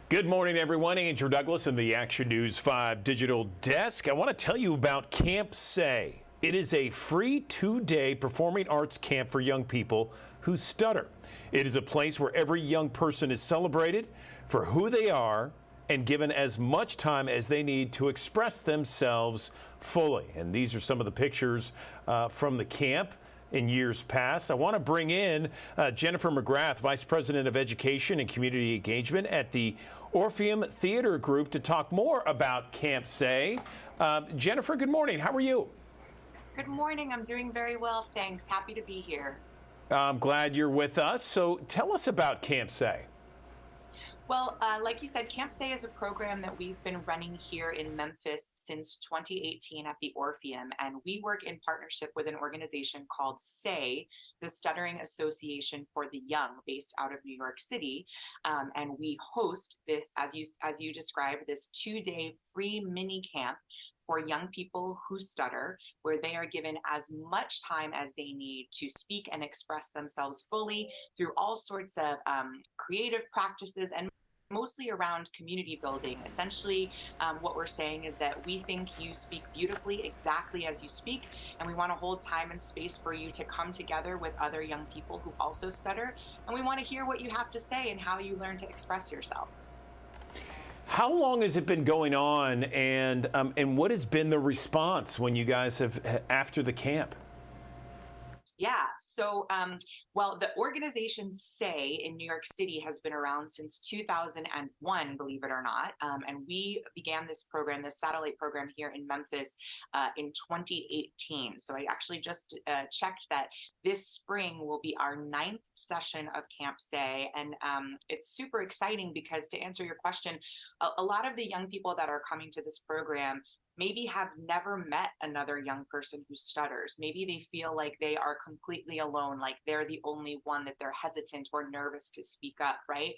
Good morning, everyone. Andrew Douglas in the Action News 5 digital desk. I want to tell you about Camp Say. It is a free 2-day performing arts camp for young people who stutter. It is a place where every young person is celebrated for who they are and given as much time as they need to express themselves fully. And these are some of the pictures from the camp in years past. I want to bring in Jennifer McGrath, Vice President of Education and Community Engagement at the Orpheum Theatre Group, to talk more about Camp Say. Jennifer, good morning. How are you? Good morning. I'm doing very well, thanks. Happy to be here. I'm glad you're with us. So tell us about Camp Say. Well, like you said, Camp Say is a program that we've been running here in Memphis since 2018 at the Orpheum, and we work in partnership with an organization called SAY, the Stuttering Association for the Young, based out of New York City. And we host this, as you described, this 2-day free mini camp for young people who stutter, where they are given as much time as they need to speak and express themselves fully through all sorts of creative practices and mostly around community building. Essentially, what we're saying is that we think you speak beautifully exactly as you speak, and we want to hold time and space for you to come together with other young people who also stutter, and we want to hear what you have to say and how you learn to express yourself. How long has it been going on, and what has been the response when you guys have after the camp? Yeah, so, well, the organization SAY in New York City has been around since 2001, believe it or not. And we began this program, this satellite program here in Memphis in 2018. So I actually just checked that this spring will be our 9th session of Camp Say. And it's super exciting because, to answer your question, a lot of the young people that are coming to this program maybe have never met another young person who stutters. Maybe they feel like they are completely alone, like they're the only one, that they're hesitant or nervous to speak up, right?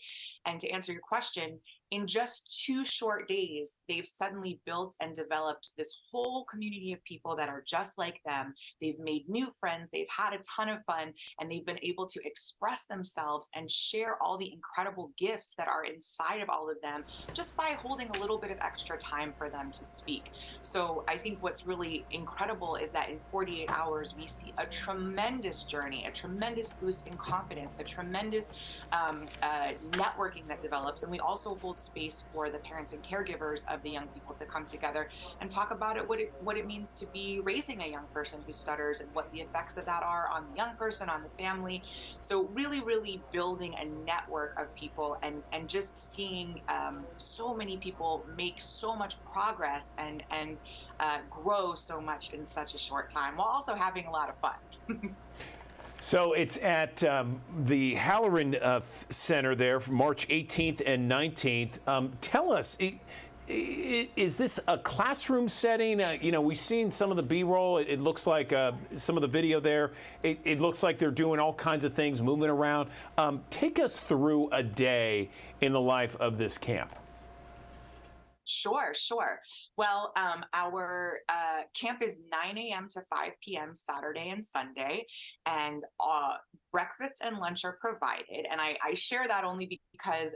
And to answer your question, in just 2 short days, they've suddenly built and developed this whole community of people that are just like them. They've made new friends, they've had a ton of fun, and they've been able to express themselves and share all the incredible gifts that are inside of all of them just by holding a little bit of extra time for them to speak. So I think what's really incredible is that in 48 hours, we see a tremendous journey, a tremendous boost in confidence, a tremendous networking that develops. And we also hold space for the parents and caregivers of the young people to come together and talk about what it means to be raising a young person who stutters and what the effects of that are on the young person, on the family. So really, really building a network of people and just seeing so many people make so much progress and grow so much in such a short time, while also having a lot of fun. So it's at the Halloran Center there, from March 18th and 19th. Tell us, is this a classroom setting? You know, we've seen some of the B-roll. It looks like some of the video there. It looks like they're doing all kinds of things, moving around. Take us through a day in the life of this camp. Sure. Well, our camp is 9 a.m. to 5 p.m. Saturday and Sunday, and breakfast and lunch are provided. And I share that only because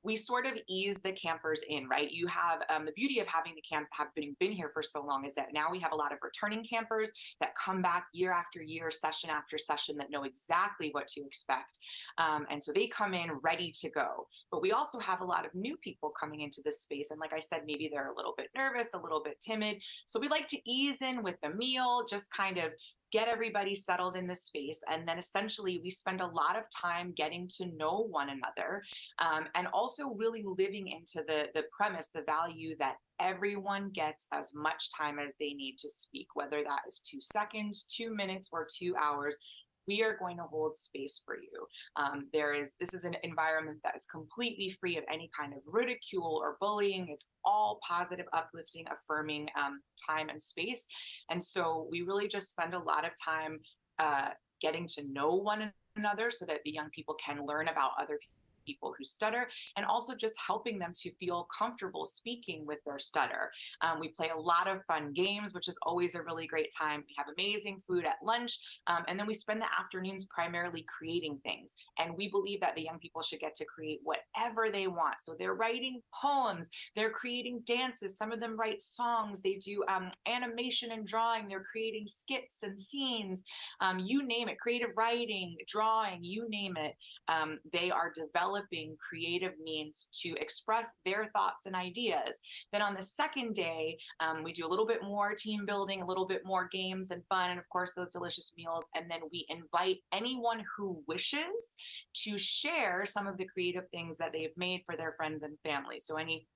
we sort of ease the campers in, right? You have the beauty of having the camp have been here for so long is that now we have a lot of returning campers that come back year after year, session after session, that know exactly what to expect. And so they come in ready to go. But we also have a lot of new people coming into this space. And like I said, maybe they're a little bit nervous, a little bit timid. So we like to ease in with the meal, just kind of get everybody settled in the space. And then essentially we spend a lot of time getting to know one another, and also really living into the premise, the value that everyone gets as much time as they need to speak, whether that is 2 seconds, 2 minutes, or 2 hours. We are going to hold space for you. This is an environment that is completely free of any kind of ridicule or bullying. It's all positive, uplifting, affirming time and space. And so we really just spend a lot of time getting to know one another so that the young people can learn about other people who stutter, and also just helping them to feel comfortable speaking with their stutter. We play a lot of fun games, which is always a really great time. We have amazing food at lunch, and then we spend the afternoons primarily creating things. And we believe that the young people should get to create whatever they want. So they're writing poems, they're creating dances, some of them write songs, they do animation and drawing, they're creating skits and scenes, you name it, creative writing, drawing, you name it. They are developing creative means to express their thoughts and ideas. Then on the second day, we do a little bit more team building, a little bit more games and fun, and of course those delicious meals. And then we invite anyone who wishes to share some of the creative things that they've made for their friends and family. So any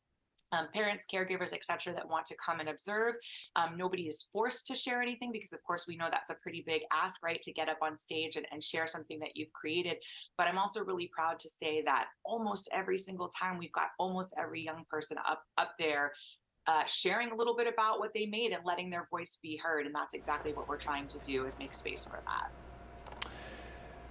parents, caregivers, etc., that want to come and observe. Nobody is forced to share anything because, of course, we know that's a pretty big ask, right, to get up on stage and share something that you've created. But I'm also really proud to say that almost every single time we've got almost every young person up there sharing a little bit about what they made and letting their voice be heard. And that's exactly what we're trying to do, is make space for that.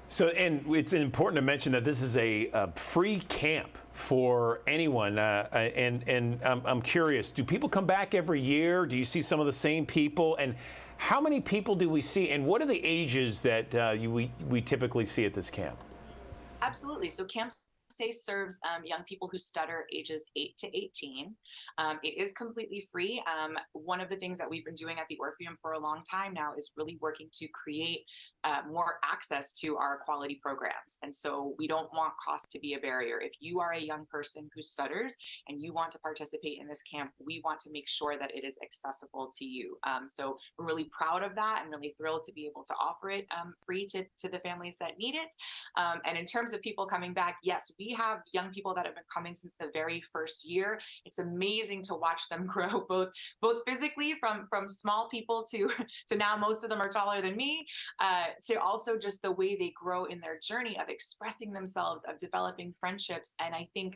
So, and it's important to mention that this is a free camp for anyone. And I'm curious, do people come back every year? Do you see some of the same people? And how many people do we see? And what are the ages that we typically see at this camp? Absolutely. So Camp Say serves young people who stutter ages 8 to 18. It is completely free. One of the things that we've been doing at the Orpheum for a long time now is really working to create more access to our quality programs. And so we don't want cost to be a barrier. If you are a young person who stutters and you want to participate in this camp, we want to make sure that it is accessible to you. So we're really proud of that and really thrilled to be able to offer it free to the families that need it. And in terms of people coming back, yes, we have young people that have been coming since the very first year. It's amazing to watch them grow, both physically from small people to now most of them are taller than me, to also just the way they grow in their journey of expressing themselves, of developing friendships. And I think,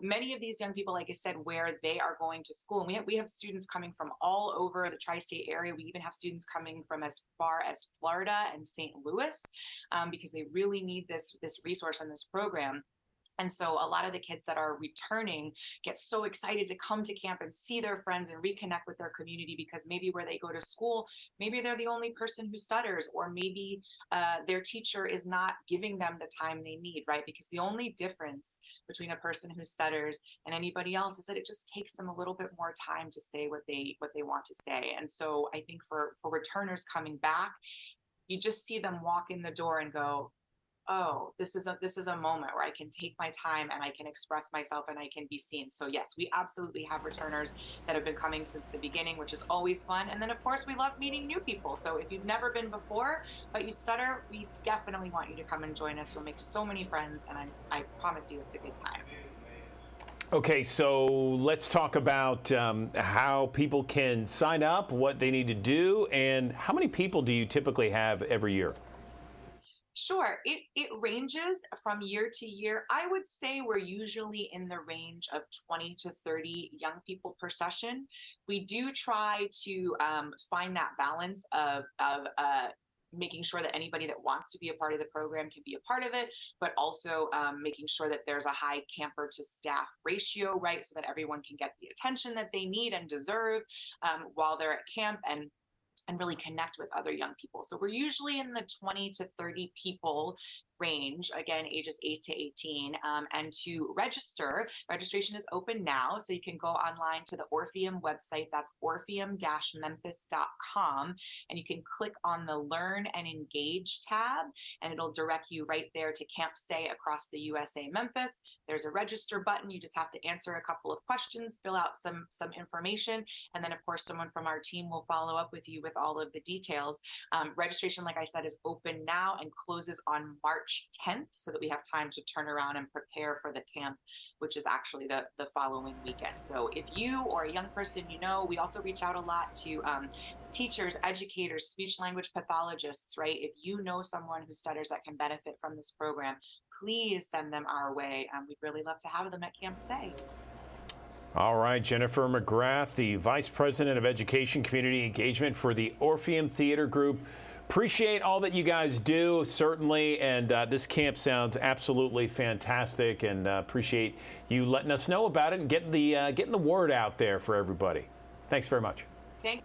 many of these young people, like I said, where they are going to school, and we have students coming from all over the tri-state area. We even have students coming from as far as Florida and St. Louis, because they really need this resource and this program. And so a lot of the kids that are returning get so excited to come to camp and see their friends and reconnect with their community, because maybe where they go to school, maybe they're the only person who stutters, or maybe their teacher is not giving them the time they need, right? Because the only difference between a person who stutters and anybody else is that it just takes them a little bit more time to say what they want to say. And so I think for returners coming back, you just see them walk in the door and go, oh, this is a moment where I can take my time and I can express myself and I can be seen. So yes, we absolutely have returners that have been coming since the beginning, which is always fun. And then of course we love meeting new people. So if you've never been before, but you stutter, we definitely want you to come and join us. You'll make so many friends, and I promise you it's a good time. Okay, so let's talk about how people can sign up, what they need to do, and how many people do you typically have every year? Sure. It ranges from year to year. I would say we're usually in the range of 20 to 30 young people per session. We do try to find that balance of making sure that anybody that wants to be a part of the program can be a part of it, but also making sure that there's a high camper to staff ratio, right? So that everyone can get the attention that they need and deserve while they're at camp, and really connect with other young people. So we're usually in the 20 to 30 people range, again, ages 8 to 18. And to register, registration is open now. So you can go online to the Orpheum website. That's orpheum-memphis.com. And you can click on the Learn and Engage tab, and it'll direct you right there to Camp Say across the USA Memphis. There's a register button. You just have to answer a couple of questions, fill out some information, and then of course someone from our team will follow up with you with all of the details. Registration, like I said, is open now and closes on March 10th, so that we have time to turn around and prepare for the camp, which is actually the following weekend. So if you or a young person we also reach out a lot to teachers, educators, speech language pathologists, right? If you know someone who stutters that can benefit from this program, please send them our way. We'd really love to have them at Camp Say. All right, Jennifer McGrath, the Vice President of Education Community Engagement for the Orpheum Theatre Group, Appreciate all that you guys do, certainly, and this camp sounds absolutely fantastic, and appreciate you letting us know about it and getting the word out there for everybody. Thanks very much. Thanks.